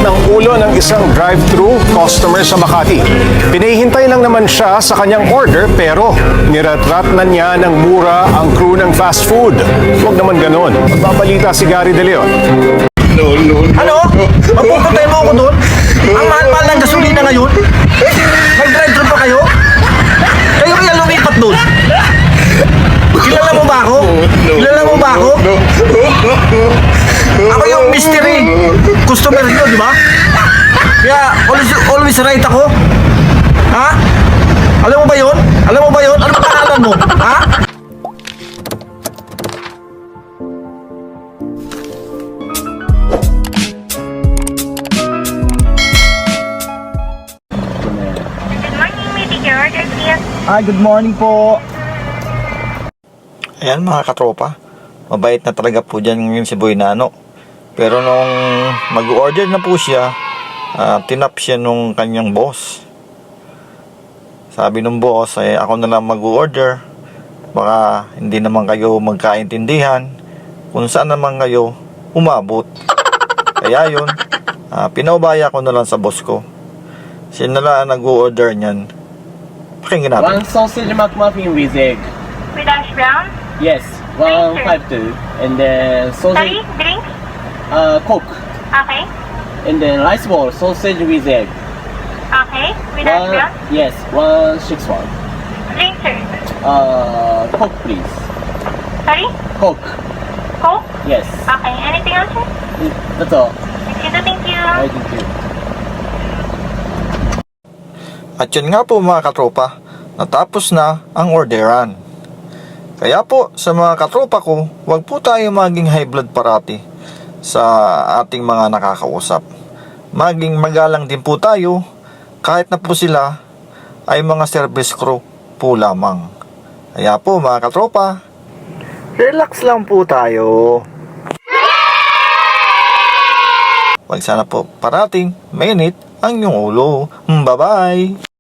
ng ulo ng isang drive-thru customer sa Makati. Pinahihintay lang naman siya sa kanyang order pero niratrat na niya ng mura ang crew ng fast food. Huwag naman ganon. Magbabalita si Gary De Leon. Ano? Mapupuntay mo ako doon? Ang mahal-mahal ng gasolina ngayon? Nag-drive-thru pa kayo? Kayo kaya lumipat doon? Kilala mo ba ako? Kilala mo ba ako? Ako yung mystery customer nyo, di ba? Kaya always right ako. Ha? Alam mo ba yun? Alam mo ba yun? Ano pangalan mo? Ha? Good morning, may take your order, please. Hi, good morning po. Ayan mga katropa, mabait na talaga po dyan ngayon si Boy Nano. Pero nung mag-order na po siya, tinap siya nung kanyang boss. Sabi nung boss, ako na lang mag-order. Baka hindi naman kayo magkaintindihan kung saan naman kayo umabot. Kaya yun, pinaubaya ko na lang sa boss ko. Siya na lang nag-order niyan. Pakinggan natin. One sausage McMuffin with egg. With hash brown? Yes, 152. And then Sorry, sausage, drink? Coke. Okay. And then rice ball, sausage with egg. Okay. With hash brown? Yes, 161. Drink, sir. Coke please. Sorry? Coke. Coke? Yes. Okay. Anything else, sir? That's all. Thank you. I thank you. At yun nga po mga katropa, natapos na ang orderan. Kaya po sa mga katropa ko, huwag po tayo maging high blood parati sa ating mga nakakausap. Maging magalang din po tayo kahit na po sila ay mga service crew po lamang. Kaya po mga katropa, relax lang po tayo. Huwag sana po parating mainit ang iyong ulo. Bye bye!